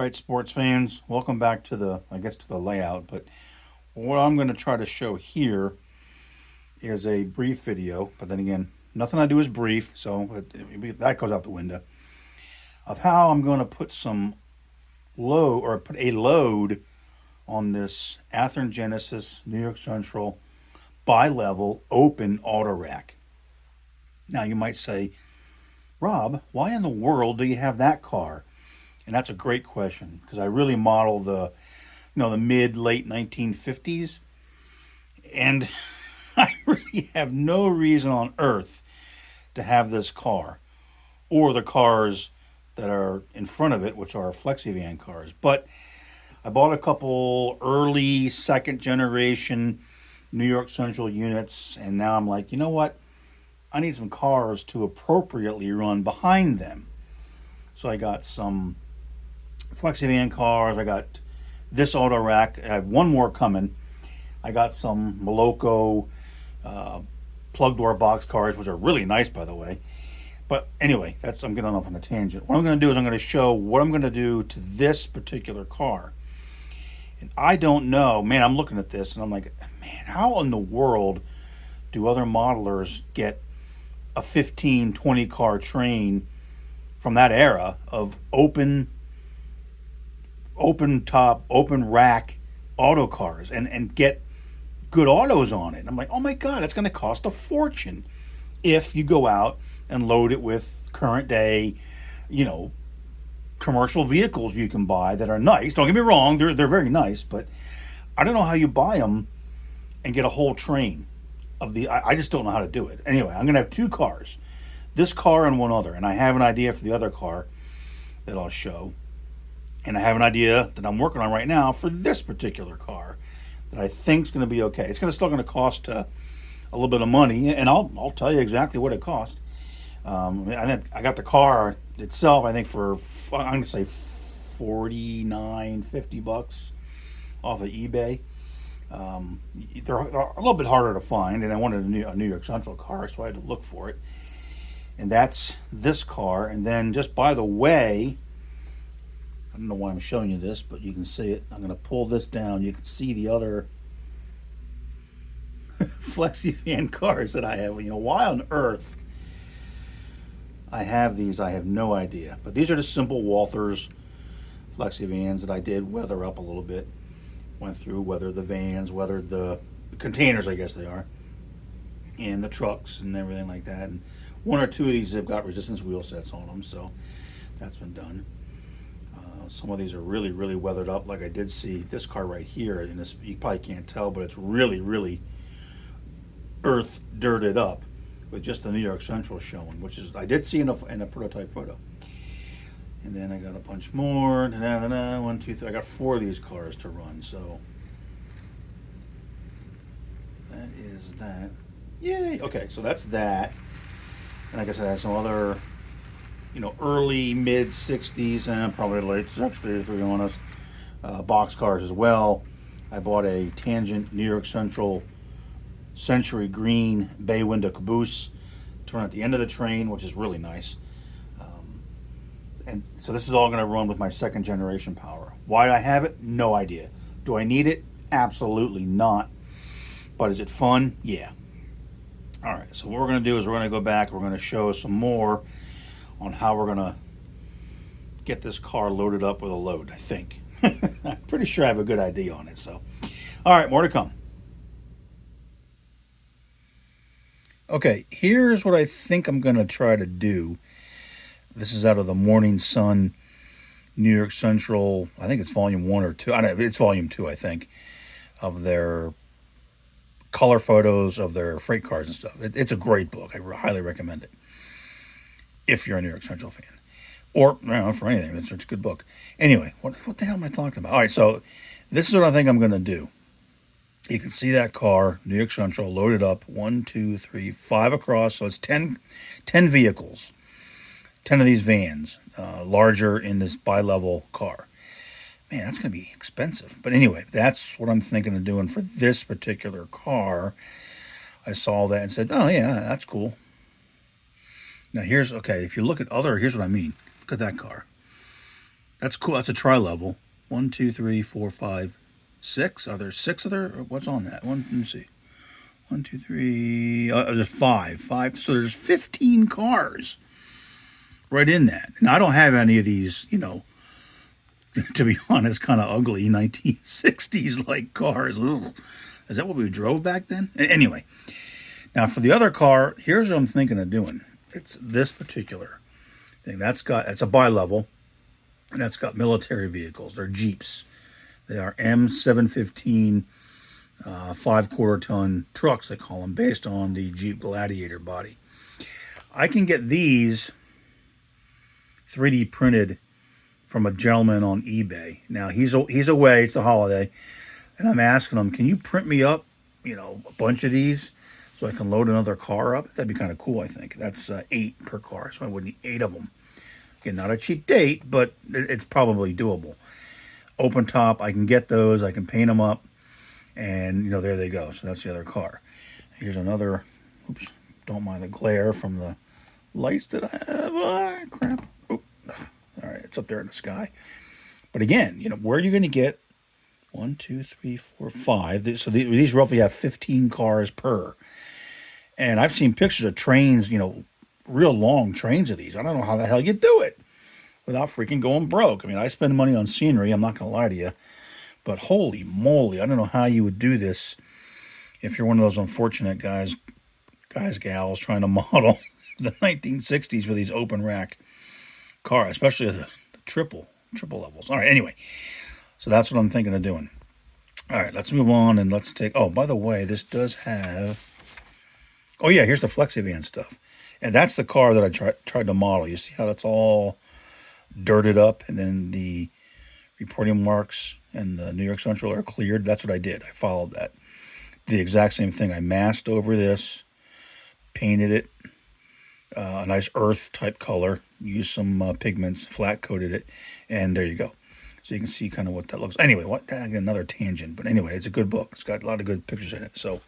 right, sports fans, welcome back to the layout. But what I'm going to try to show here is a brief video. But then again, nothing I do is brief, so that goes out the window. Of how I'm going to put some load or put a load on this Athearn Genesis New York Central Bi-Level open Autorack. Now you might say, Rob, why in the world do you have that car? And that's a great question because I really model the mid late 1950s, and I really have no reason on earth to have this car or the cars that are in front of it, which are FlexiVan cars. But I bought a couple early second generation New York Central units, and now I'm like, you know what? I need some cars to appropriately run behind them. So I got some FlexiVan cars. I got this Autorack. I have one more coming. I got some Roco plug door box cars, which are really nice, by the way. But anyway, I'm getting off on a tangent. What I'm going to do is I'm going to show what I'm going to do to this particular car. And I don't know, man, I'm looking at this and I'm like, man, how in the world do other modelers get a 15, 20 car train from that era of open top, open rack auto cars and get good autos on it? And I'm like, oh my God, that's going to cost a fortune if you go out and load it with current day, commercial vehicles you can buy that are nice. Don't get me wrong, they're very nice, but I don't know how you buy them and get a whole train of I just don't know how to do it. Anyway, I'm going to have two cars, this car and one other, and I have an idea for the other car that I'll show. And I have an idea that I'm working on right now for this particular car that I think is going to be okay. It's still going to cost a little bit of money, and I'll tell you exactly what it cost. I got the car itself, I think, for I'm going to say $49-50 off of eBay. They're a little bit harder to find, and I wanted a New York Central car, so I had to look for it. And that's this car. And then, just by the way, I don't know why I'm showing you this, but you can see it. I'm going to pull this down. You can see the other FlexiVan cars that I have. Why on earth I have these, I have no idea. But these are just simple Walthers FlexiVans that I did weather up a little bit. Went through, weathered the vans, weathered the containers, I guess they are, and the trucks and everything like that. And one or two of these have got resistance wheel sets on them, so that's been done. Some of these are really, really weathered up, like I did see this car right here. And this, you probably can't tell, but it's really, really earth dirted up with just the New York Central showing, which is I did see in a prototype photo. And then I got a bunch more. 1, 2, 3. I got 4 of these cars to run. So that is that. Yay! Okay, so that's that. And I guess I have some other, early mid '60s and probably late '60s, if we're honest, box cars as well. I bought a Tangent New York Central Century Green bay window caboose to run at the end of the train, which is really nice. And so this is all going to run with my second generation power. Why do I have it? No idea. Do I need it? Absolutely not. But is it fun? Yeah. All right, so what we're going to do is we're going to go back. We're going to show some more on how we're going to get this car loaded up with a load, I think. I'm pretty sure I have a good idea on it. So, all right, more to come. Okay, here's what I think I'm going to try to do. This is out of the Morning Sun New York Central. I think it's volume 1 or 2. I don't know, it's volume 2, I think, of their color photos of their freight cars and stuff. It's a great book. I highly recommend it if you're a New York Central fan, or for anything. It's a good book. Anyway, what the hell am I talking about? All right, so this is what I think I'm going to do. You can see that car, New York Central, loaded up. 1, 2, 3, 5 across. So it's 10 vehicles. 10 of these vans, larger in this bi-level car. Man, that's going to be expensive. But anyway, that's what I'm thinking of doing for this particular car. I saw that and said, oh yeah, that's cool. Now here's, okay, if you look at other, here's what I mean. Look at that car. That's cool. That's a tri-level. 1, 2, 3, 4, 5, 6. Are there 6 other? What's on that? Let me see. 1, 2, 3. There's 5. 5. So there's 15 cars right in that. And I don't have any of these, to be honest, kind of ugly 1960s like cars. Ugh. Is that what we drove back then? Anyway, now for the other car, here's what I'm thinking of doing. It's this particular thing. It's a bi-level, and that's got military vehicles. They're Jeeps. They are M715 5/4 ton trucks, they call them, based on the Jeep Gladiator body. I can get these 3D printed from a gentleman on eBay. Now he's away. It's the holiday, and I'm asking him, can you print me up, a bunch of these so I can load another car up? That'd be kind of cool. I think that's 8 per car, so I would need 8 of them. Again, not a cheap date, but it's probably doable. Open top, I can get those. I can paint them up, and there they go. So that's the other car. Here's another. Oops, don't mind the glare from the lights that I have. Crap. Oh, all right, it's up there in the sky. But again, where are you going to get 1, 2, 3, 4, 5? So these roughly have 15 cars per. And I've seen pictures of trains, real long trains of these. I don't know how the hell you do it without freaking going broke. I mean, I spend money on scenery. I'm not going to lie to you. But holy moly, I don't know how you would do this if you're one of those unfortunate guys, gals, trying to model the 1960s with these open rack cars, especially the triple levels. All right, anyway, so that's what I'm thinking of doing. All right, let's move on and let's take. Oh, by the way, this does have. Oh yeah, here's the FlexiVan stuff, and that's the car that I tried to model. You see how that's all dirted up, and then the reporting marks and the New York Central are cleared. That's what I did. I followed that. The exact same thing. I masked over this, painted it a nice earth type color, used some pigments, flat coated it, and there you go. So you can see kind of what that looks. Anyway, another tangent, but anyway, it's a good book. It's got a lot of good pictures in it. So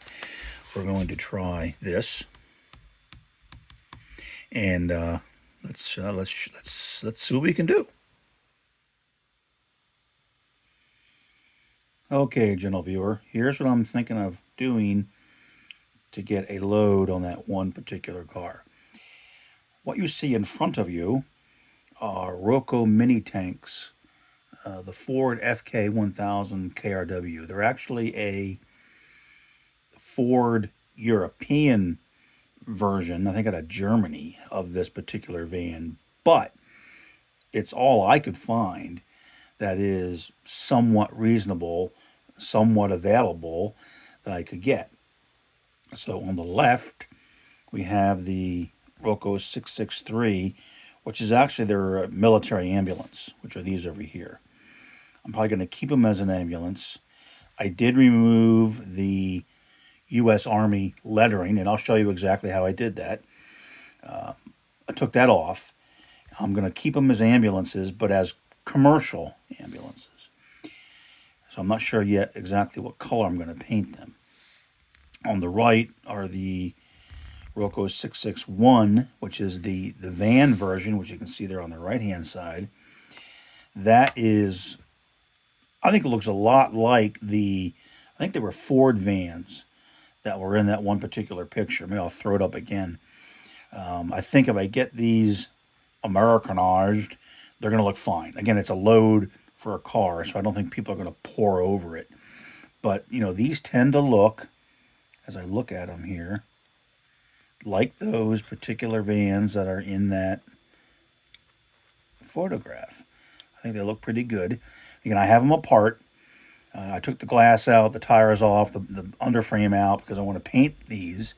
we're going to try this, and let's see what we can do. Okay, gentle viewer, here's what I'm thinking of doing to get a load on that one particular car. What you see in front of you are Roco Minitanks, the Ford FK1000 KRW. They're actually a Ford European version, I think out of Germany, of this particular van, but it's all I could find that is somewhat reasonable, somewhat available, that I could get. So on the left, we have the Roco 663, which is actually their military ambulance, which are these over here. I'm probably going to keep them as an ambulance. I did remove the US Army lettering, and I'll show you exactly how I did that. I took that off. I'm going to keep them as ambulances, but as commercial ambulances. So I'm not sure yet exactly what color I'm going to paint them. On the right are the Roco 661, which is the van version, which you can see there on the right-hand side. That is, I think it looks a lot like I think they were Ford vans that were in that one particular picture. Maybe I'll throw it up again. I think if I get these Americanized, they're going to look fine. Again, it's a load for a car, so I don't think people are going to pour over it. But, these tend to look, as I look at them here, like those particular vans that are in that photograph. I think they look pretty good. Again, I have them apart. I took the glass out, the tires off, the underframe out, because I want to paint these.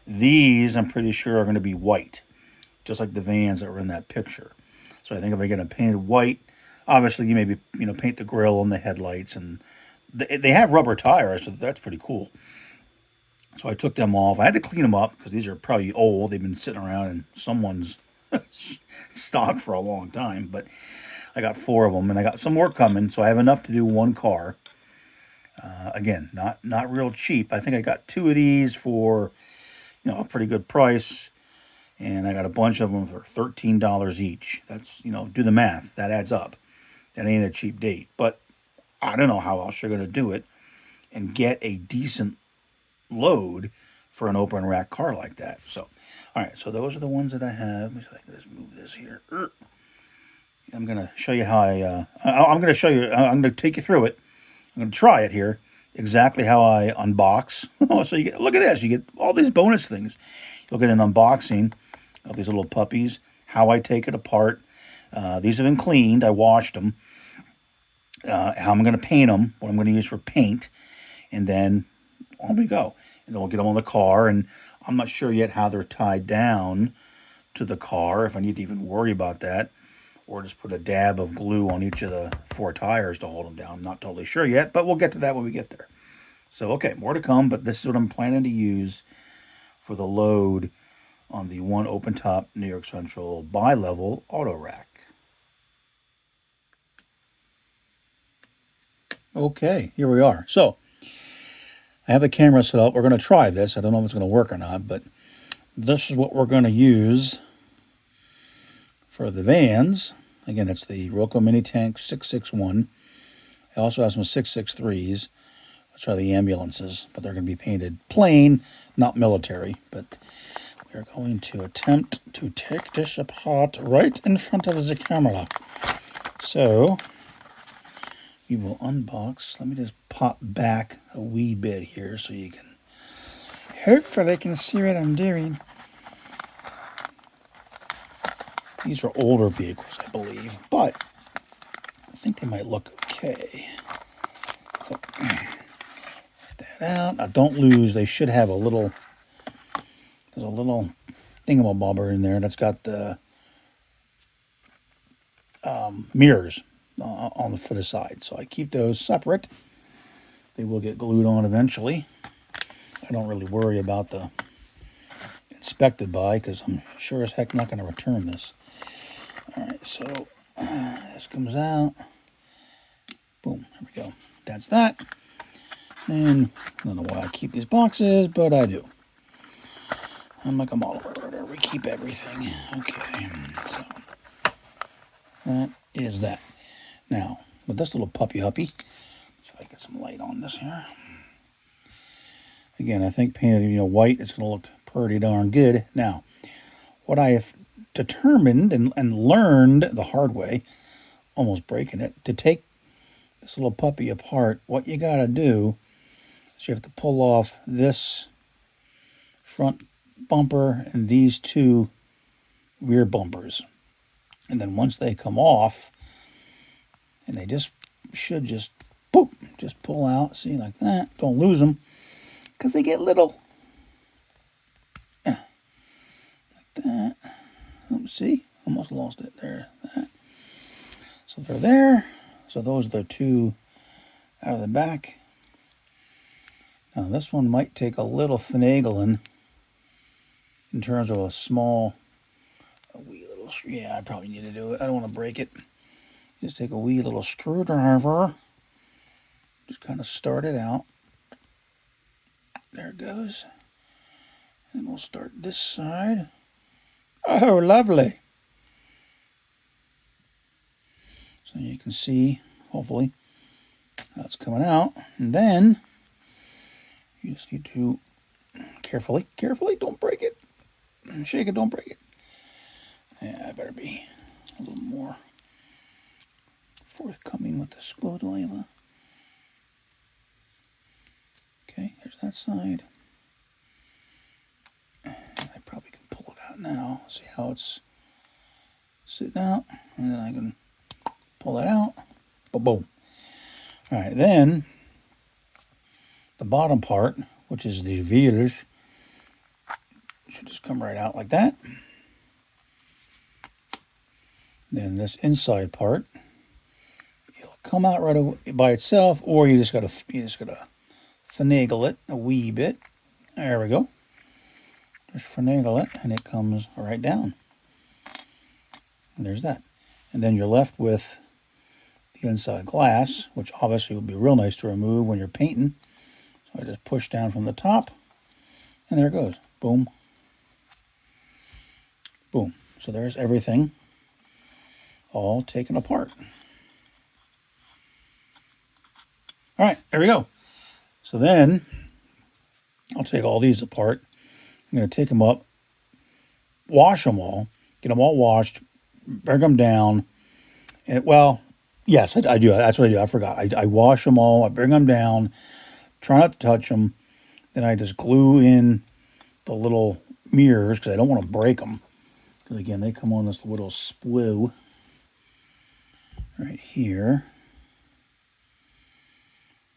These, I'm pretty sure, are going to be white, just like the vans that were in that picture. So I think if I get them painted white, obviously you maybe paint the grill and the headlights, and they have rubber tires, so that's pretty cool. So I took them off. I had to clean them up because these are probably old. They've been sitting around in someone's stock for a long time. But I got 4 of them, and I got some more coming, so I have enough to do one car. Again, not real cheap. I think I got 2 of these for a pretty good price, and I got a bunch of them for $13 each. That's do the math. That adds up. That ain't a cheap date. But I don't know how else you're going to do it and get a decent load for an open rack car like that. So, all right, so those are the ones that I have. Let me see if I can just move this here. I'm going to show you how I'm going to show you, I'm going to take you through it. I'm going to try it here, exactly how I unbox. So you get, look at this, you get all these bonus things. You'll get an unboxing of these little puppies, how I take it apart. These have been cleaned, I washed them. How I'm going to paint them, what I'm going to use for paint, and then on we go. And then we'll get them on the car, and I'm not sure yet how they're tied down to the car, if I need to even worry about that, or just put a dab of glue on each of the 4 tires to hold them down. I'm not totally sure yet, but we'll get to that when we get there. So, okay, more to come, but this is what I'm planning to use for the load on the one open-top New York Central Bi-Level Autorack. Okay, here we are. So, I have the camera set up. We're going to try this. I don't know if it's going to work or not, but this is what we're going to use for the vans. Again, it's the Roco Minitank 661. I also have some 663s, which are the ambulances, but they're going to be painted plain, not military. But we're going to attempt to take this apart right in front of the camera. So, we will unbox. Let me just pop back a wee bit here so you can hopefully can see what I'm doing. These are older vehicles, I believe, but I think they might look okay. So, get that out. Now, don't lose. They should have a little. There's a little thingamabobber in there that's got the mirrors for the side. So I keep those separate. They will get glued on eventually. I don't really worry about the inspected by because I'm sure as heck not going to return this. All right, so this comes out. Boom, there we go. That's that. And I don't know why I keep these boxes, but I do. I'm like a model order. We keep everything. Okay, so that is that. Now, with this little puppy huppy, so I get some light on this here. Again, I think painted, white, it's going to look pretty darn good. Now, what I have determined and learned the hard way, almost breaking it, to take this little puppy apart, what you got to do is you have to pull off this front bumper and these 2 rear bumpers. And then once they come off, and they should just pull out, see, like that. Don't lose them, because they get little. Like that. Oops, see, almost lost it there. That. So they're there. So those are the 2 out of the back. Now this one might take a little finagling in terms of a wee little, yeah, I probably need to do it. I don't want to break it. Just take a wee little screwdriver. Just kind of start it out. There it goes. And we'll start this side. Oh, lovely. So you can see, hopefully, how it's coming out. And then, you just need to carefully, don't break it. Shake it, don't break it. Yeah, I better be a little more forthcoming with the screwdriver. Okay, here's that side. I probably can pull it out now. See how it's sitting out, and then I can pull that out. Boom. All right, then the bottom part, which is the wheels, should just come right out like that. Then this inside part, it'll come out right away by itself, or you just gotta finagle it a wee bit. There we go. Just finagle it, and it comes right down. And there's that. And then you're left with the inside glass, which obviously would be real nice to remove when you're painting. So I just push down from the top, and there it goes. Boom. Boom. So there's everything all taken apart. All right, there we go. So then I'll take all these apart. I'm going to take them up, wash them all, get them all washed, bring them down. And, well, yes, I do. That's what I do. I forgot. I wash them all. I bring them down. Try not to touch them. Then I just glue in the little mirrors because I don't want to break them. Because again, they come on this little sprue right here.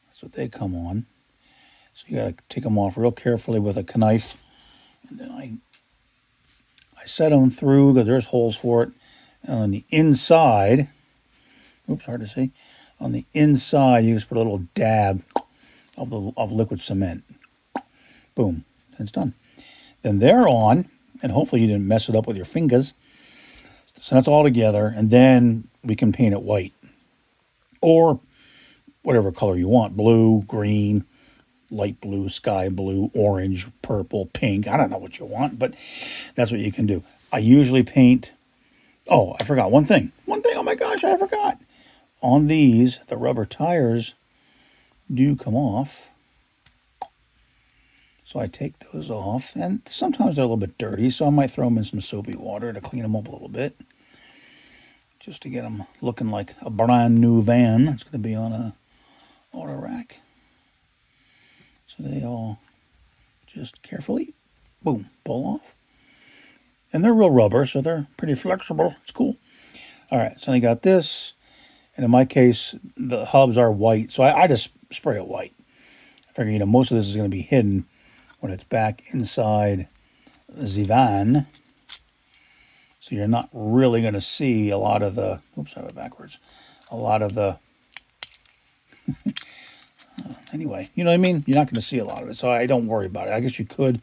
That's what they come on. So you got to take them off real carefully with a knife. And then I set them through because there's holes for it. And on the inside, oops, hard to see. On the inside, you just put a little dab of liquid cement. Boom, it's done. Then they're on, and hopefully you didn't mess it up with your fingers. So that's all together, and then we can paint it white. Or whatever color you want, blue, green, light blue, sky blue, orange, purple, pink. I don't know what you want, but that's what you can do. I usually paint, oh, I forgot one thing. Oh my gosh, I forgot. On these, the rubber tires do come off. So I take those off, and sometimes they're a little bit dirty, so I might throw them in some soapy water to clean them up a little bit, just to get them looking like a brand new van. It's going to be on a Autorack. So they all just carefully, boom, pull off. And they're real rubber, so they're pretty flexible. It's cool. All right, so I got this, and in my case, the hubs are white, so I just spray it white. I figure, you know, most of this is going to be hidden when it's back inside the van. So you're not really going to see a lot of the, oops, I went backwards. A lot of the, anyway, you know what I mean? You're not going to see a lot of it, so I don't worry about it. I guess you could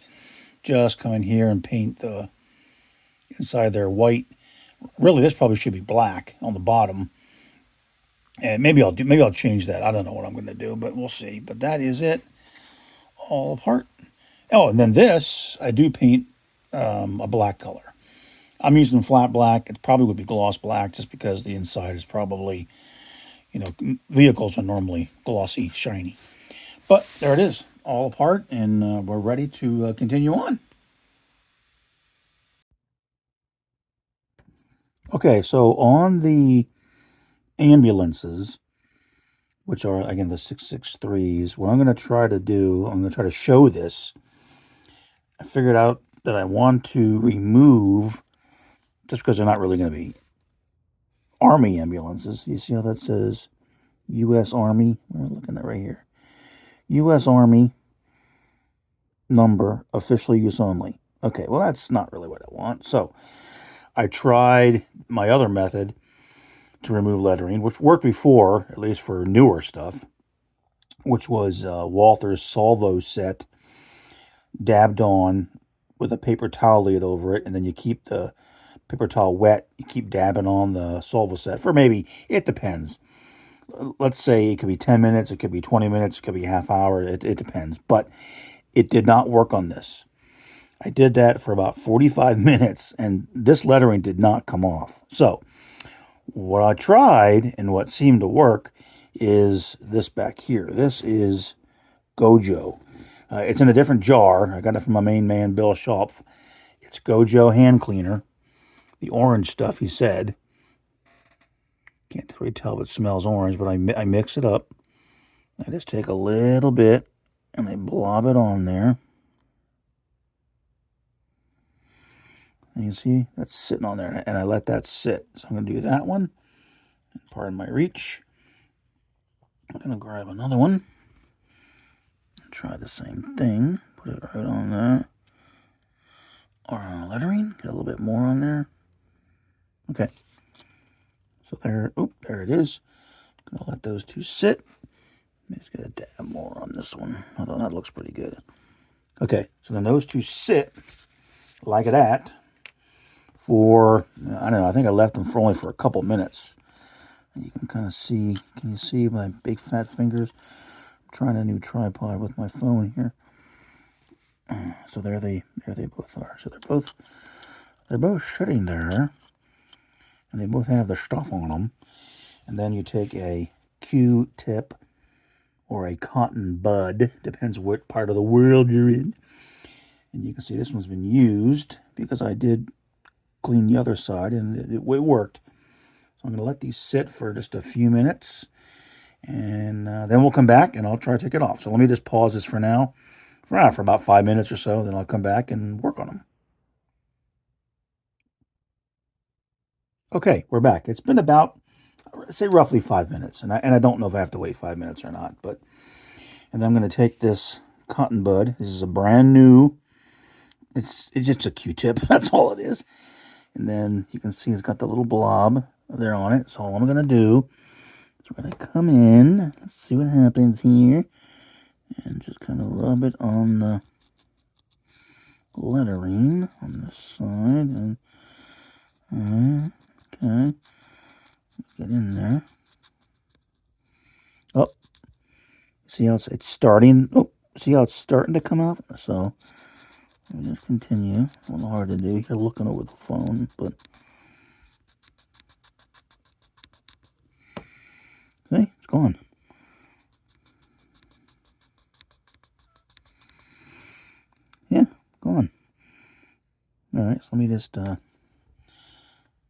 just come in here and paint the inside there white. Really, this probably should be black on the bottom. And maybe I'll change that. I don't know what I'm going to do, but we'll see. But that is it, all apart. Oh, and then this, I do paint a black color. I'm using flat black. It probably would be gloss black just because the inside is probably, you know, vehicles are normally glossy, shiny. But there it is, all apart, and we're ready to continue on. Okay, so on the ambulances, which are, again, the 663s, what I'm going to try to do, I'm going to try to show this. I figured out that I want to remove, just because they're not really going to be Army ambulances. You see how that says US Army? We're looking at right here. US Army number, official use only. Okay, well, that's not really what I want. So I tried my other method to remove lettering, which worked before, at least for newer stuff, which was Walther's Salvo set dabbed on with a paper towel lid over it, and then you keep the paper towel wet, you keep dabbing on the Salvo set for maybe, it depends. Let's say it could be 10 minutes, it could be 20 minutes, it could be a half hour, it depends. But it did not work on this. I did that for about 45 minutes, and this lettering did not come off. So what I tried, and what seemed to work, is this back here. This is Gojo. It's in a different jar. I got it from my main man, Bill Schopf. It's Gojo hand cleaner. The orange stuff, he said. Can't really tell if it smells orange, but I mix it up. I just take a little bit, and I blob it on there. And you see, that's sitting on there, and I let that sit. So I'm going to do that one. Pardon my reach. I'm going to grab another one. Try the same thing. Put it right on there. Or on lettering. Get a little bit more on there. Okay. So there, there it is. I'm going to let those two sit. Let's get a dab more on this one. Although that looks pretty good. Okay, so then those two sit like that for, I don't know, I think I left them for only for a couple minutes. You can kind of see, can you see my big fat fingers? I'm trying a new tripod with my phone here. So there they both are. So they're both sitting there, and they both have the stuff on them. And then you take a Q-tip or a cotton bud, depends what part of the world you're in. And you can see this one's been used because I did clean the other side and it worked. So I'm going to let these sit for just a few minutes, and then we'll come back and I'll try to take it off. So let me just pause this for now, for about 5 minutes or so, then I'll come back and work on them. Okay, we're back. It's been about, say, roughly 5 minutes, and I don't know if I have to wait 5 minutes or not, but, and then I'm going to take this cotton bud. This is a brand new, it's just a Q-tip, that's all it is. And then you can see it's got the little blob there on it. So all I'm going to do is we're going to come in, let's see what happens here, and just kind of rub it on the lettering on this side, and okay, get in there. Oh, see how it's starting? Oh, see how it's starting to come out? So let me just continue. A little hard to do. You're looking over the phone, but see, it's gone. Yeah, gone. All right, so let me just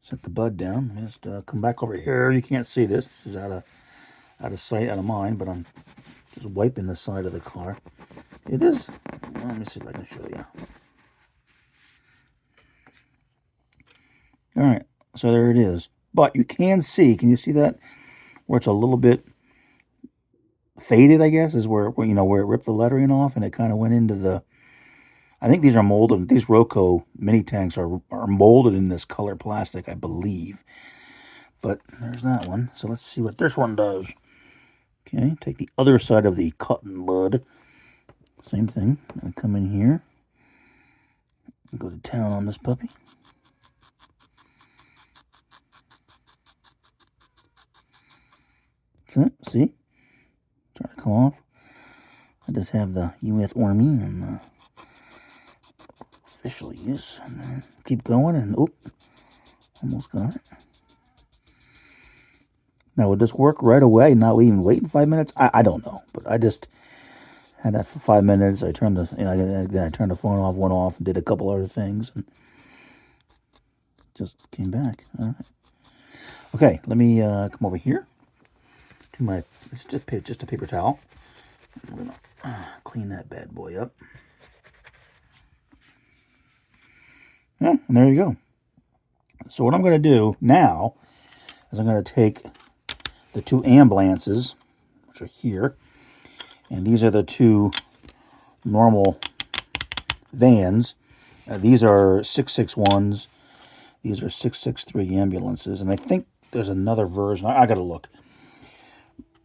set the bud down. Let me just come back over here. You can't see this. This is out of sight, out of mind, but I'm just wiping the side of the car. It is. Let me see if I can show you. All right, so there it is. But you can you see that? Where it's a little bit faded, I guess, is where you know, where it ripped the lettering off and it kind of went into the, I think these are molded, these Roco Minitanks are molded in this color plastic, I believe. But there's that one. So let's see what this one does. Okay, take the other side of the cotton bud. Same thing. I'm going to come in here and go to town on this puppy. That's it. See? Trying to come off. I just have the US Army and the official use. And then keep going and, oop, almost got it. Now, would this work right away, not even waiting 5 minutes? I don't know, but I just had that for 5 minutes. I turned the, then I turned the phone off, went off, and did a couple other things, and just came back. All right. Okay, let me come over here to my, it's just a paper towel. I'm gonna clean that bad boy up. Yeah, and there you go. So what I'm going to do now is I'm going to take the two ambulances, which are here, and these are the two normal vans. These are 661s. These are 663 ambulances, and I think there's another version. I got to look.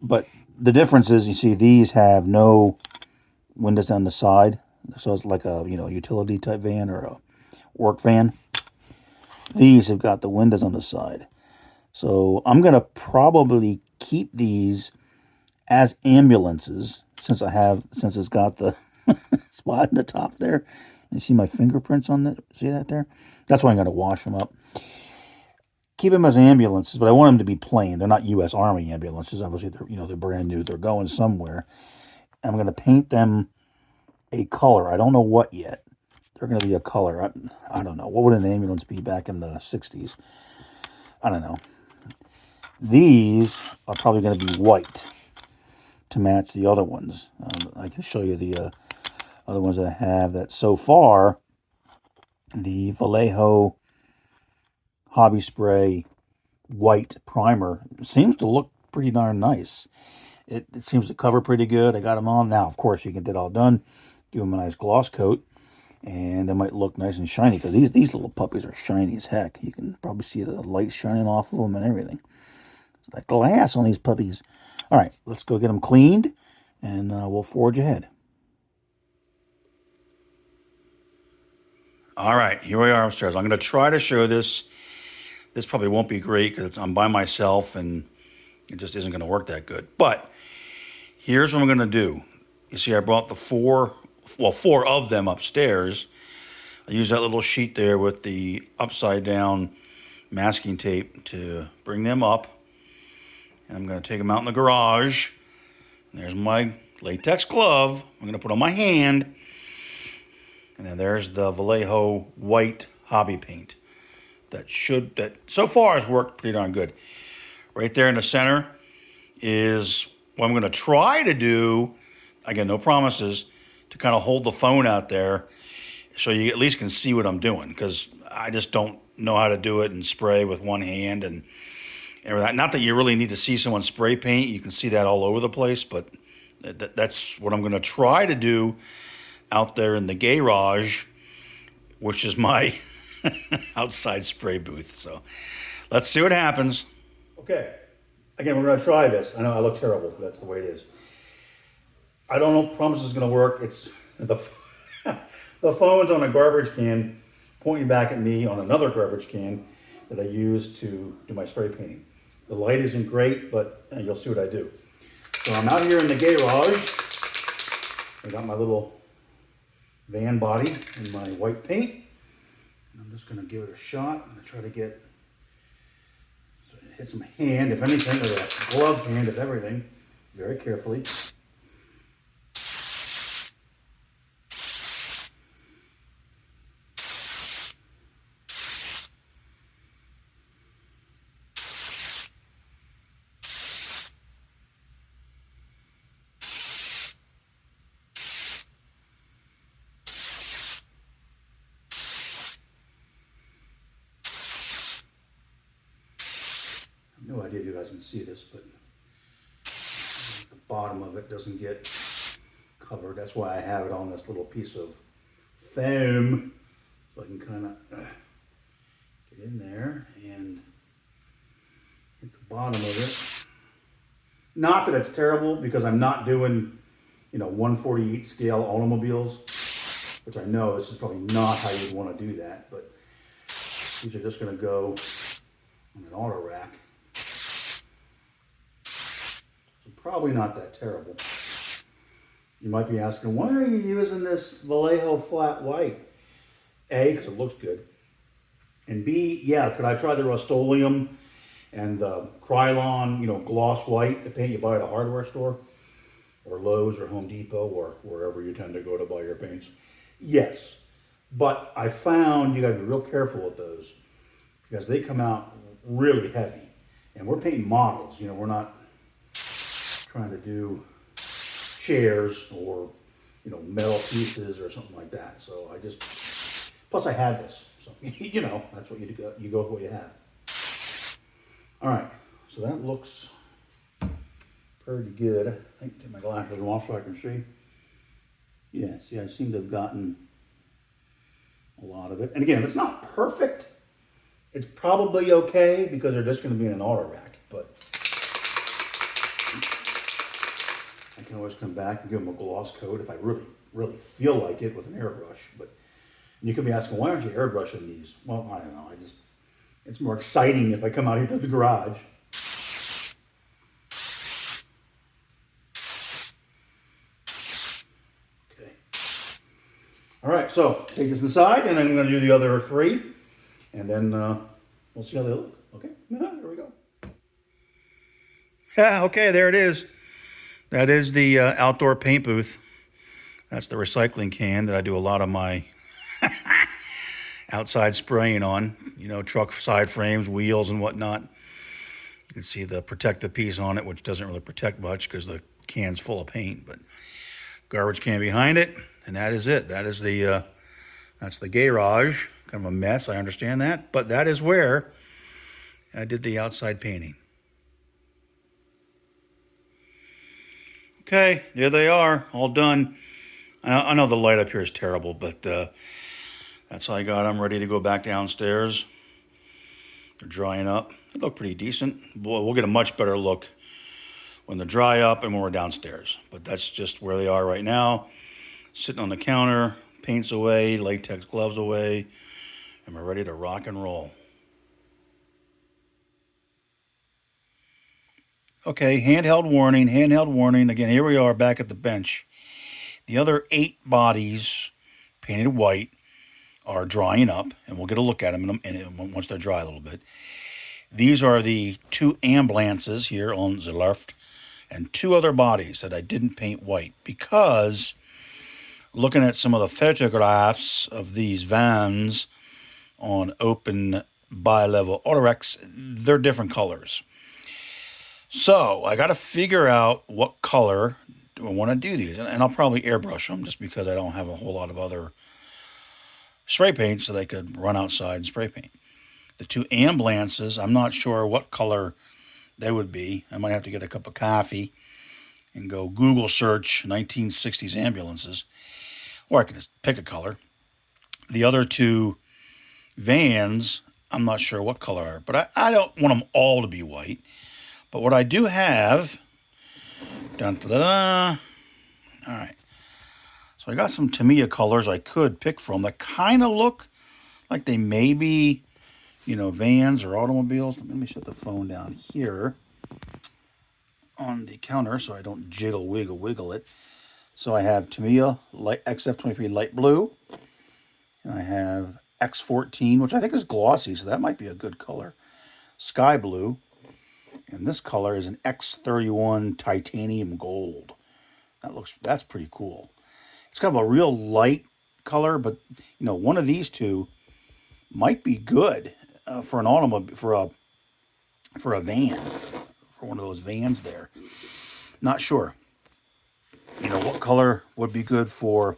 But the difference is, you see, these have no windows on the side, so it's like a utility type van or a work van. These have got the windows on the side. So I'm going to probably keep these as ambulances since it's got the spot in the top there. You see my fingerprints on it? See that there? That's why I'm going to wash them up. Keep them as ambulances, but I want them to be plain. They're not US Army ambulances. Obviously, they're brand new. They're going somewhere. I'm going to paint them a color. I don't know what yet. They're going to be a color. I don't know. What would an ambulance be back in the 60s? I don't know. These are probably going to be white to match the other ones. I can show you the other ones that I have that so far. The Vallejo Hobby Spray white primer seems to look pretty darn nice. It seems to cover pretty good. I got them on. Now, of course, you can get it all done. Give them a nice gloss coat. And they might look nice and shiny, because these little puppies are shiny as heck. You can probably see the light shining off of them and everything. It's like glass on these puppies. All right, let's go get them cleaned, and we'll forge ahead. All right, here we are upstairs. I'm going to try to show this. This probably won't be great because I'm by myself, and it just isn't going to work that good. But here's what I'm going to do. You see, I brought the four of them upstairs. I use that little sheet there with the upside down masking tape to bring them up. And I'm going to take them out in the garage. There's my latex glove. I'm going to put on my hand. And then there's the Vallejo white hobby paint. That so far has worked pretty darn good. Right there in the center is what I'm going to try to do. Again, no promises, to kind of hold the phone out there so you at least can see what I'm doing, because I just don't know how to do it and spray with one hand and everything. Not that you really need to see someone spray paint. You can see that all over the place, but that's what I'm going to try to do out there in the garage, which is my outside spray booth. So let's see what happens. Okay, again, we're going to try this. I know I look terrible, but that's the way it is. I don't know, promise it's going to work. It's the phone's on a garbage can pointing back at me on another garbage can that I use to do my spray painting. The light isn't great, but you'll see what I do. So I'm out here in the garage. I got my little van body and my white paint. I'm just going to give it a shot. I'm going to try to get, so it hits my hand, if anything, or a glove hand, if everything, very carefully. No idea if you guys can see this, but the bottom of it doesn't get covered. That's why I have it on this little piece of foam, so I can kind of get in there and hit the bottom of it. Not that it's terrible, because I'm not doing, 1/48 scale automobiles, which I know this is probably not how you'd want to do that, but these are just going to go on an Autorack. Probably not that terrible. You might be asking, why are you using this Vallejo flat white? A, because it looks good. And B, yeah, could I try the Rust-Oleum and the Krylon, gloss white, the paint you buy at a hardware store? Or Lowe's or Home Depot or wherever you tend to go to buy your paints? Yes. But I found you got to be real careful with those, because they come out really heavy. And we're painting models, we're not trying to do chairs or metal pieces or something like that. So I just, plus I had this, so that's what you do. You go with what you have. All right, so that looks pretty good. I think take my glasses off so I can see. Yeah, see, I seem to have gotten a lot of it. And again, if it's not perfect, it's probably okay, because they're just going to be in an Autorack. But I can always come back and give them a gloss coat if I really, really feel like it with an airbrush. But you could be asking, why aren't you airbrushing these? Well, I don't know. It's more exciting if I come out here to the garage. Okay. All right, so take this inside, and I'm going to do the other three, and then we'll see how they look. Okay, here we go. Yeah, okay, there it is. That is the outdoor paint booth. That's the recycling can that I do a lot of my outside spraying on. Truck side frames, wheels, and whatnot. You can see the protective piece on it, which doesn't really protect much because the can's full of paint. But garbage can behind it, and that is it. That is that's the garage. Kind of a mess, I understand that, but that is where I did the outside painting. Okay, there they are, all done. I know the light up here is terrible, but that's all I got. I'm ready to go back downstairs. They're drying up. They look pretty decent. We'll get a much better look when they dry up and when we're downstairs. But that's just where they are right now. Sitting on the counter, paints away, latex gloves away, and we're ready to rock and roll. Okay, handheld warning. Again, here we are back at the bench. The other 8 bodies, painted white, are drying up, and we'll get a look at them once they're dry a little bit. These are the 2 ambulances here on the left, and 2 other bodies that I didn't paint white because looking at some of the photographs of these vans on open bi-level Autoracks, they're different colors. So I got to figure out what color do I want to do these. And I'll probably airbrush them just because I don't have a whole lot of other spray paints that I could run outside and spray paint. The 2 ambulances, I'm not sure what color they would be. I might have to get a cup of coffee and go Google search 1960s ambulances. Or I could just pick a color. The other 2 vans, I'm not sure what color are, but I don't want them all to be white. But what I do have, all right. So I got some Tamiya colors I could pick from that kind of look like they may be, vans or automobiles. Let me shut the phone down here on the counter so I don't wiggle it. So I have Tamiya XF23 light blue, and I have X14, which I think is glossy, so that might be a good color. Sky blue, and this color is an X31 titanium gold. That's pretty cool. It's kind of a real light color, but one of these 2 might be good for an automobile, for a van, for one of those vans there. Not sure. What color would be good for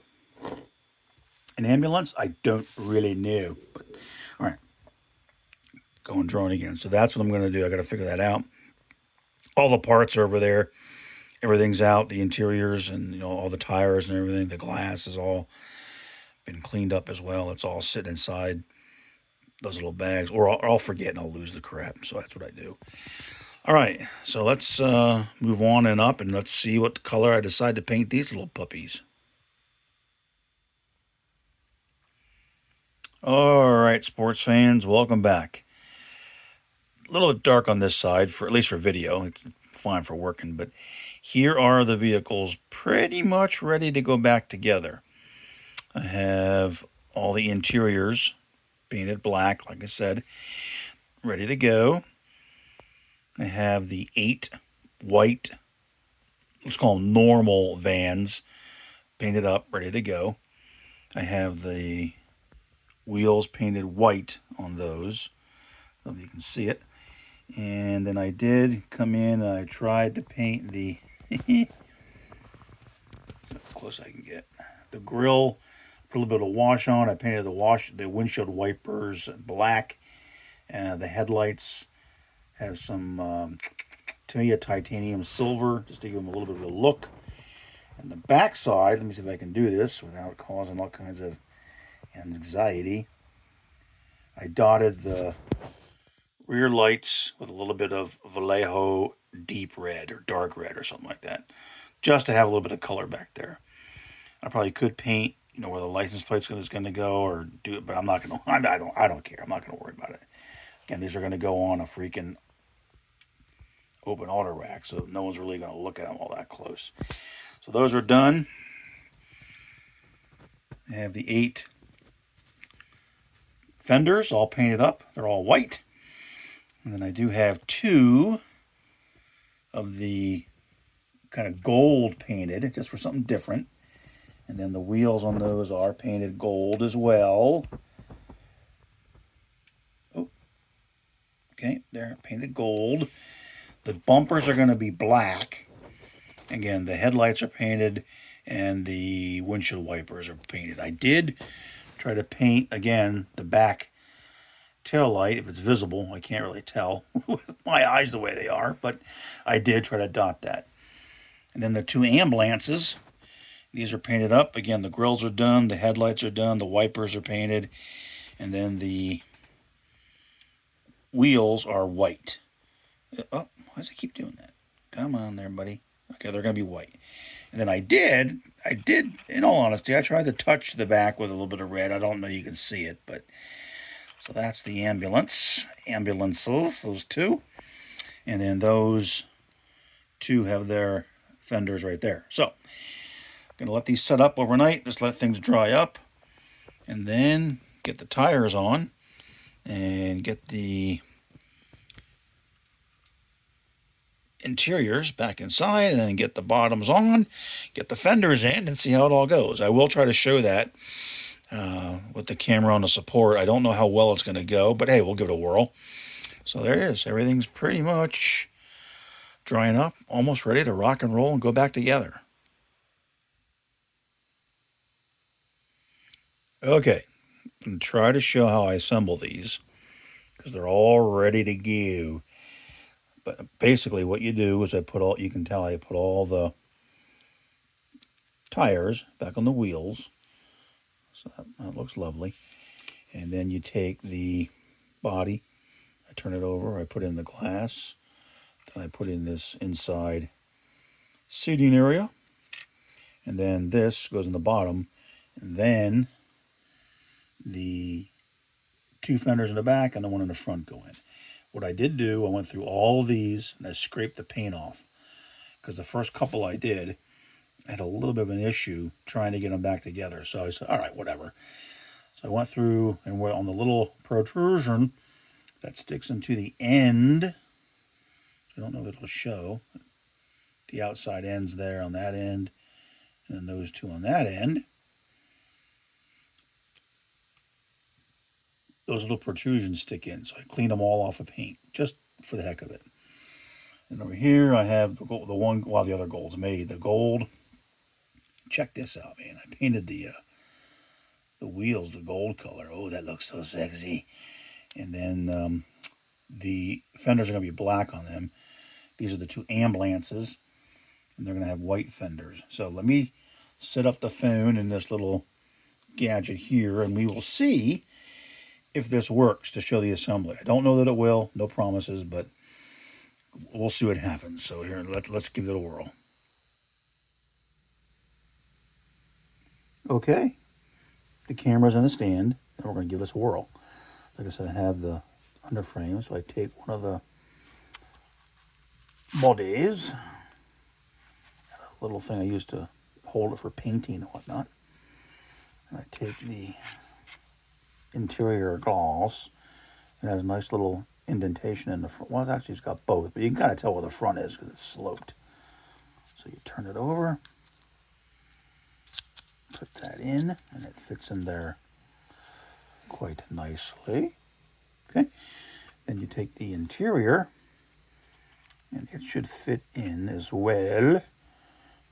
an ambulance? I don't really know. But all right, going drone again. So that's what I'm going to do. I got to figure that out. All the parts are over there. Everything's out. The interiors and all the tires and everything. The glass is all been cleaned up as well. It's all sitting inside those little bags. Or I'll forget and I'll lose the crap. So that's what I do. All right. So let's move on and up and let's see what color I decide to paint these little puppies. All right, sports fans, welcome back. A little bit dark on this side, at least for video. It's fine for working, but here are the vehicles pretty much ready to go back together. I have all the interiors painted black, like I said, ready to go. I have the 8 white, let's call them normal vans, painted up, ready to go. I have the wheels painted white on those, so you can see it. And then I did come in and I tried to paint the as close as I can get. The grill, put a little bit of wash on. I painted the windshield wipers black. The headlights have some Tamiya titanium silver just to give them a little bit of a look. And the back side, let me see if I can do this without causing all kinds of anxiety. I dotted the rear lights with a little bit of Vallejo deep red or dark red or something like that, just to have a little bit of color back there. I probably could paint, where the license plate is going to go or do it, but I'm not going to. I don't care. I'm not going to worry about it. Again, these are going to go on a freaking open Autorack, so no one's really going to look at them all that close. So those are done. I have the 8 fenders all painted up. They're all white. And then I do have 2 of the kind of gold painted, just for something different. And then the wheels on those are painted gold as well. Oh, okay, they're painted gold. The bumpers are going to be black. Again, the headlights are painted and the windshield wipers are painted. I did try to paint, again, the back tail light, if it's visible. I can't really tell with my eyes the way they are, but I did try to dot that. And then the 2 ambulances, these are painted up. Again, the grills are done, the headlights are done, the wipers are painted, and then the wheels are white. Oh, why does it keep doing that? Come on there, buddy. Okay, they're going to be white. And then I did, in all honesty, I tried to touch the back with a little bit of red. I don't know you can see it, but so that's the ambulances, those 2. And then those 2 have their fenders right there. So, I'm going to let these set up overnight, just let things dry up, and then get the tires on and get the interiors back inside and then get the bottoms on, get the fenders in, and see how it all goes. I will try to show that with the camera on the support. I don't know how well it's going to go, but hey, we'll give it a whirl. So there it is. Everything's pretty much drying up, almost ready to rock and roll and go back together. Okay, and try to show how I assemble these because they're all ready to go. But basically what you do is you can tell I put all the tires back on the wheels. So that looks lovely. And then you take the body, I turn it over, I put in the glass, then I put in this inside seating area, and then this goes in the bottom, and then the two fenders in the back and the one in the front go in. What I did do, I went through all of these and I scraped the paint off because the first couple I did, I had a little bit of an issue trying to get them back together. So I said, all right, whatever. So I went through and we're on the little protrusion that sticks into the end. I don't know if it'll show. The outside ends there on that end, and then those two on that end. Those little protrusions stick in, so I cleaned them all off of paint, just for the heck of it. And over here I have the one, while the other gold's made. The gold, check this out, man. I painted the wheels the gold color. Oh, that looks so sexy. And then the fenders are going to be black on them. These are the two ambulances, and they're going to have white fenders. So let me set up the phone in this little gadget here, and we will see if this works to show the assembly. I don't know that it will, no promises, but we'll see what happens. So here, let's give it a whirl. Okay, the camera's in a stand, and we're going to give this a whirl. Like I said, I have the underframe, so I take one of the bodies, a little thing I use to hold it for painting and whatnot, and I take the interior gloss. It has a nice little indentation in the front. Well, actually it's got both, but you can kind of tell where the front is because it's sloped. So you turn it over, put that in, and it fits in there quite nicely. Okay, then you take the interior, and it should fit in as well.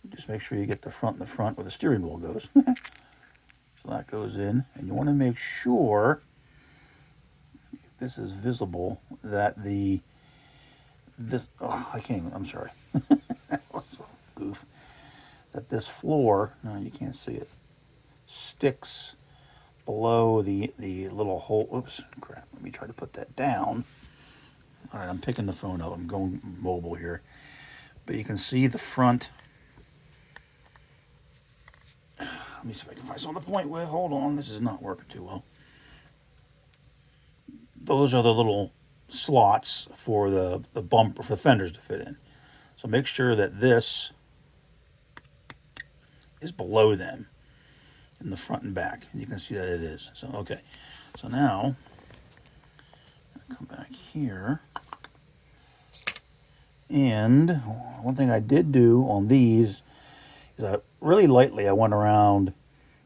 Just make sure you get the front in the front where the steering wheel goes. So that goes in, and you want to make sure, if this is visible, that I can't even, I'm sorry. That was a goof. That this floor, no, you can't see it, sticks below the little hole. Oops, crap. Let me try to put that down. All right, I'm picking the phone up. I'm going mobile here. But you can see the front. Let me see if I can find something to point with. Hold on, this is not working too well. Those are the little slots for the bumper, for the fenders to fit in. So make sure that this is below them in the front and back. And you can see that it is. So, okay. So now, I come back here. And one thing I did do on these is really lightly I went around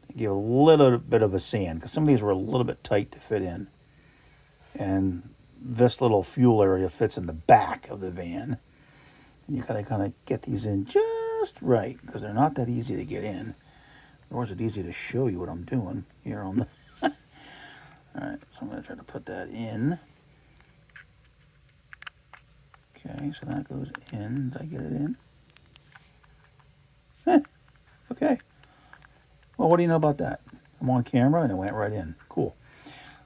and gave a little bit of a sand because some of these were a little bit tight to fit in. And this little fuel area fits in the back of the van. And you gotta kind of get these in just right because they're not that easy to get in. Nor is it easy to show you what I'm doing here on the... Alright, so I'm gonna try to put that in. Okay, so that goes in. Did I get it in? Okay. Well, what do you know about that? I'm on camera and it went right in. Cool.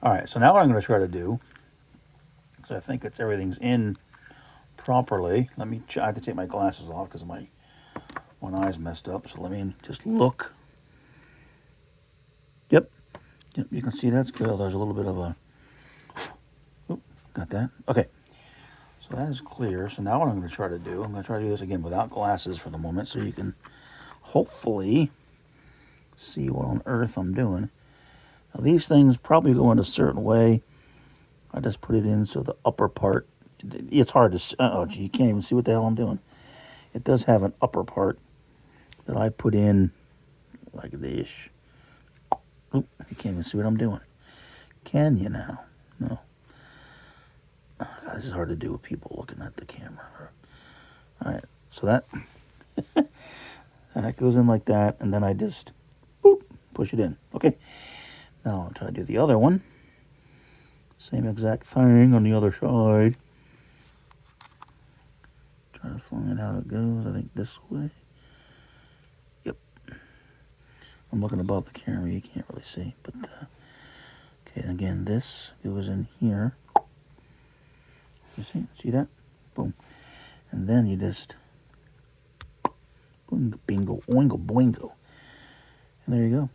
All right, so now what I'm going to try to do, because I think everything's in properly. I have to take my glasses off because my one eye's messed up. So let me just look. Yep, you can see that's good. There's a little bit of a... Oop, got that. Okay. So that is clear. So now what I'm going to try to do, I'm going to try to do this again without glasses for the moment so you can hopefully see what on earth I'm doing. Now these things probably go in a certain way. I just put it in so the upper part it's hard to, oh, gee, you can't even see what the hell I'm doing. It does have an upper part that I put in like this. Oop, you can't even see what I'm doing. Can you now? No. Oh, God, this is hard to do with people looking at the camera. All right, so that goes in like that, and then I just boop, push it in. Okay, now I'll try to do the other one. Same exact thing on the other side. Try to find how it goes. I think this way. Yep. I'm looking above the camera. You can't really see, but okay. Again, this goes in here. You see that? Boom. And then you just bingo, oingo, boingo. And there you go.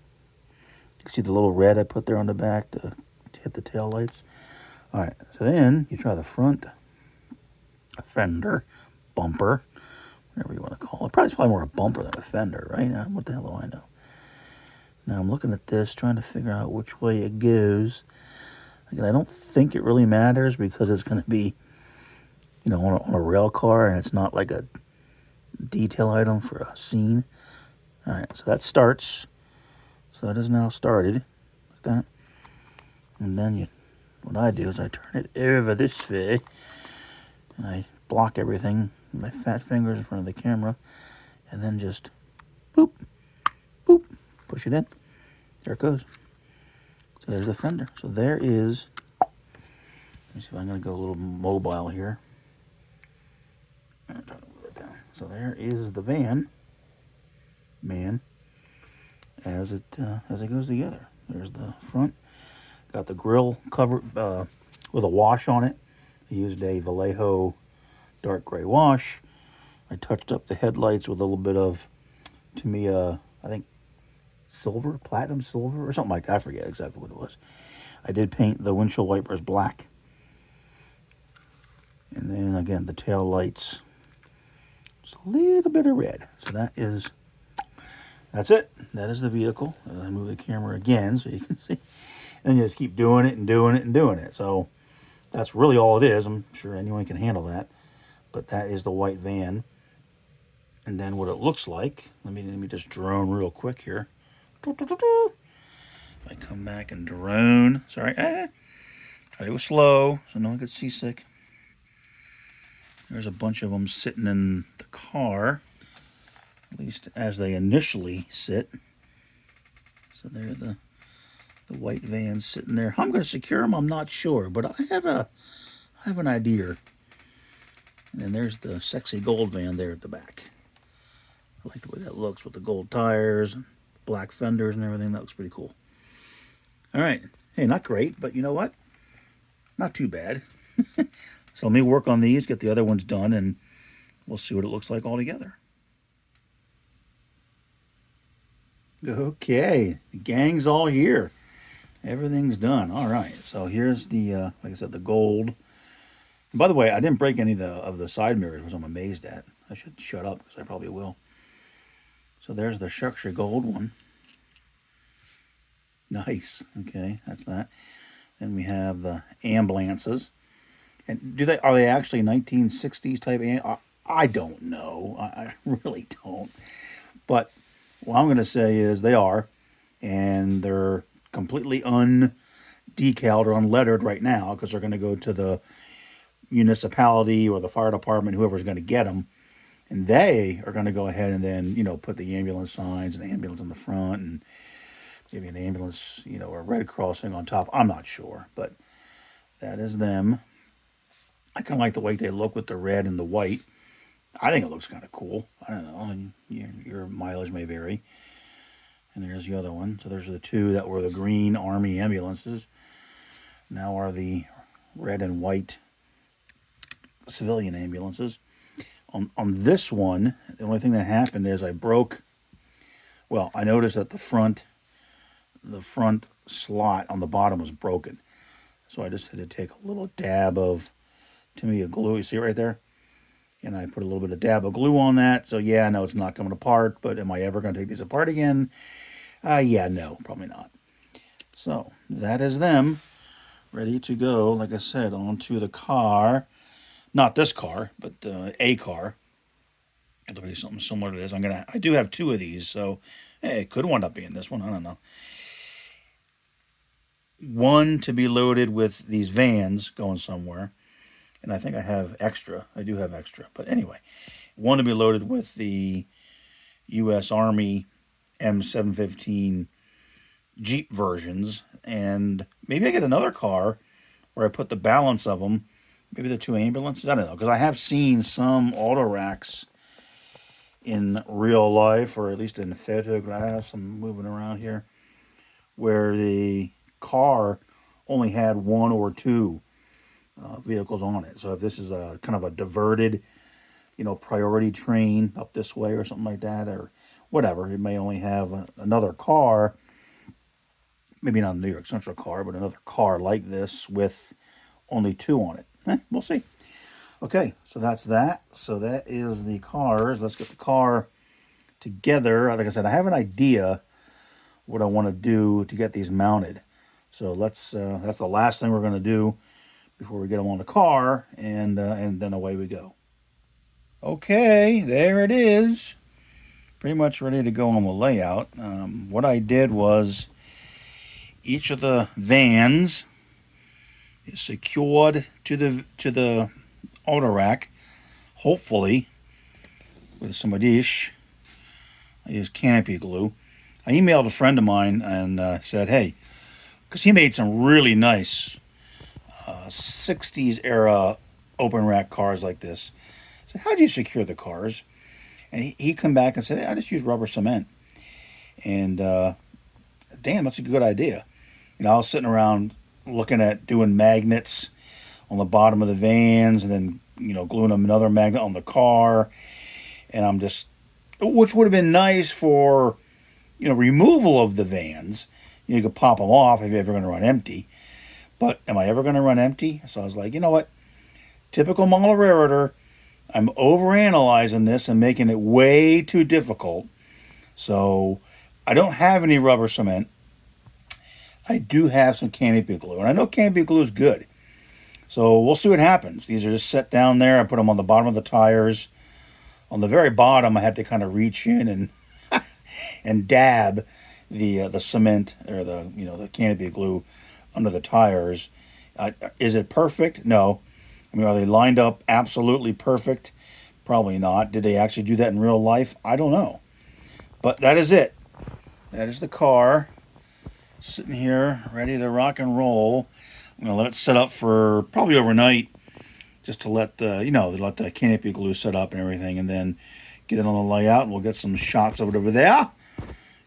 You can see the little red I put there on the back to hit the tail lights. All right, so then you try the front fender, bumper, whatever you want to call it. Probably more a bumper than a fender, right? What the hell do I know? Now I'm looking at this, trying to figure out which way it goes. Again, I don't think it really matters because it's going to be, you know, on a rail car, and it's not like a detail item for a scene. All right, so that starts. So that is now started, like that. And then what I do is I turn it over this way, and I block everything with my fat fingers in front of the camera, and then just boop, boop, push it in. There it goes. So there's the fender. So there is, let me see if I'm going to go a little mobile here. I'm trying to move it down. So there is the van, as it goes together. There's the front. Got the grill covered with a wash on it. I used a Vallejo dark gray wash. I touched up the headlights with a little bit of, to me, I think silver, platinum silver, or something like that. I forget exactly what it was. I did paint the windshield wipers black. And then again, the tail lights, just a little bit of red. So that's it. That is the vehicle. I move the camera again so you can see. And you just keep doing it and doing it and doing it. So that's really all it is. I'm sure anyone can handle that. But that is the white van. And then what it looks like, let me just drone real quick here. If I come back and drone, sorry, try to go slow so no one gets seasick. There's a bunch of them sitting in the car, at least as they initially sit. So they're the white vans sitting there. How I'm going to secure them, I'm not sure, but I have an idea. And then there's the sexy gold van there at the back. I like the way that looks with the gold tires, and black fenders and everything. That looks pretty cool. All right. Hey, not great, but you know what? Not too bad. So let me work on these, get the other ones done, and we'll see what it looks like all together. Okay, the gang's all here. Everything's done. All right, so here's the, like I said, the gold. And by the way, I didn't break any of the side mirrors, which I'm amazed at. I should shut up, because I probably will. So there's the structure gold one. Nice. Okay, that's that. Then we have the ambulances. And are they actually 1960s type? I don't know. I really don't. But what I'm going to say is they are, and they're completely undecaled or unlettered right now because they're going to go to the municipality or the fire department, whoever's going to get them, and they are going to go ahead and then, you know, put the ambulance signs and ambulance in the front and maybe an ambulance, you know, or a red crossing on top. I'm not sure, but that is them. I kind of like the way they look with the red and the white. I think it looks kind of cool. I don't know. Your mileage may vary. And there's the other one. So there's the two that were the green Army ambulances. Now are the red and white civilian ambulances. On this one, the only thing that happened is I noticed that the front slot on the bottom was broken. So I just had to take a little dab of, to me, a glue. You see it right there? And I put a little bit of dab of glue on that. So yeah, I know it's not coming apart, but am I ever going to take these apart again? Yeah, no, probably not. So that is them ready to go, like I said, onto the car. Not this car, but a car. It'll be something similar to this. I do have two of these, so hey, it could wind up being this one. I don't know. One to be loaded with these vans going somewhere, and I think I have extra. I do have extra, but anyway, one to be loaded with the US Army M715 Jeep versions, and maybe I get another car where I put the balance of them. Maybe the two ambulances. I don't know, because I have seen some Autoracks in real life, or at least in photographs. I'm moving around here, where the car only had one or two vehicles on it. So if this is a kind of a diverted, priority train up this way or something like that, or whatever, it may only have another car, maybe not a New York Central car, but another car like this with only two on it. We'll see. Okay, so that's that. So that is the cars. Let's get the car together. Like I said, I have an idea what I want to do to get these mounted. So that's the last thing we're going to do before we get them on the car, and then away we go. Okay, there it is. Pretty much ready to go on the layout. What I did was each of the vans is secured to the Autorack, hopefully with some adhesive. I used canopy glue. I emailed a friend of mine and said, hey, because he made some really nice 60s era open rack cars like this. I said, how do you secure the cars? And he come back and said, hey, I just use rubber cement. And damn, that's a good idea. I was sitting around looking at doing magnets on the bottom of the vans, and then gluing another magnet on the car, and I'm just, which would have been nice for removal of the vans. You could pop them off if you're ever going to run empty. But am I ever going to run empty? So I was like, you know what? Typical model railroader. I'm overanalyzing this and making it way too difficult. So I don't have any rubber cement. I do have some canopy glue, and I know canopy glue is good. So we'll see what happens. These are just set down there. I put them on the bottom of the tires. On the very bottom, I had to kind of reach in and and dab the cement, or the canopy glue under the tires. Is it perfect? No. I mean, are they lined up absolutely perfect? Probably not. Did they actually do that in real life? I don't know. But that is it. That is the car sitting here ready to rock and roll. I'm going to let it set up for probably overnight, just to let the canopy glue set up and everything, and then get it on the layout, and we'll get some shots of it over there.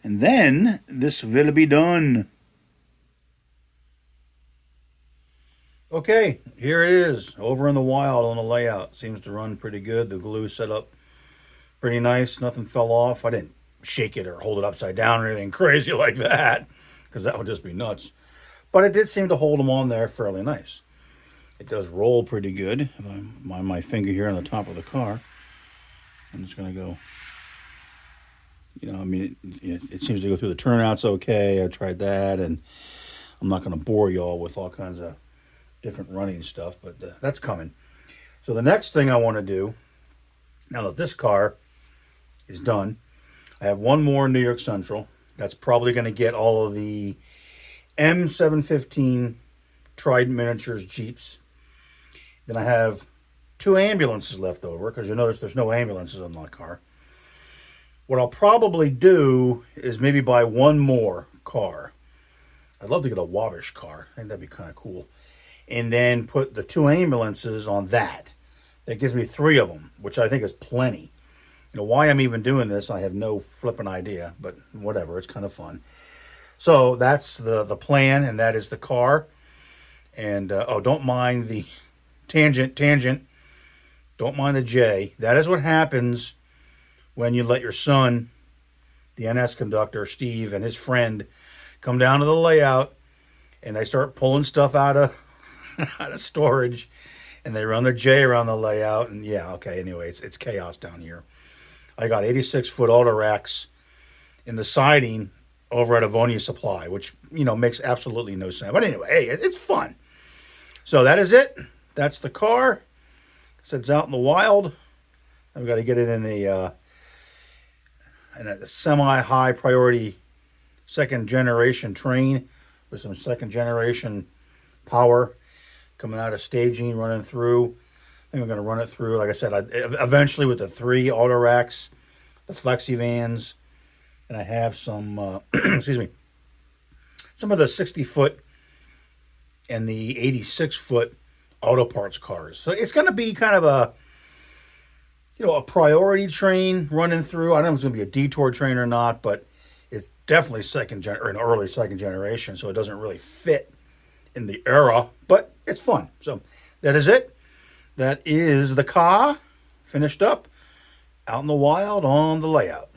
And then this will be done. Okay, here it is, over in the wild on the layout. Seems to run pretty good. The glue set up pretty nice. Nothing fell off. I didn't shake it or hold it upside down or anything crazy like that, because that would just be nuts. But it did seem to hold them on there fairly nice. It does roll pretty good. If I'm on my finger here on the top of the car, I'm just going to go, it seems to go through the turnouts okay. I tried that, and I'm not going to bore you all with all kinds of different running stuff, but that's coming. So the next thing I want to do, now that this car is done, I have one more New York Central. That's probably going to get all of the M715 Trident Miniatures Jeeps. Then I have two ambulances left over, because you notice there's no ambulances on that car. What I'll probably do is maybe buy one more car. I'd love to get a Wabash car. I think that'd be kind of cool. And then put the two ambulances on that. That gives me three of them, which I think is plenty. Why I'm even doing this, I have no flipping idea, but whatever, it's kind of fun. So that's the plan, and that is the car. And, don't mind the tangent. Don't mind the J. That is what happens when you let your son, the NS conductor, Steve, and his friend come down to the layout, and they start pulling stuff out of out of storage, and they run their J around the layout, and yeah, okay, anyway, it's chaos down here. I got 86-foot Autoracks in the siding over at Avonia Supply, which, makes absolutely no sense. But anyway, hey, it's fun. So that is it. That's the car. So it's out in the wild. I've got to get it in a semi-high priority second generation train with some second generation power coming out of staging, running through. I think I'm going to run it through, like I said, eventually with the 3 Autoracks, the Flexi Vans, and I have some, excuse me, some of the 60-foot and the 86-foot auto parts cars. So it's going to be kind of a, a priority train running through. I don't know if it's going to be a detour train or not, but it's definitely or an early second generation, so it doesn't really fit in the era, but it's fun. So that is it. That is the car finished up out in the wild on the layout.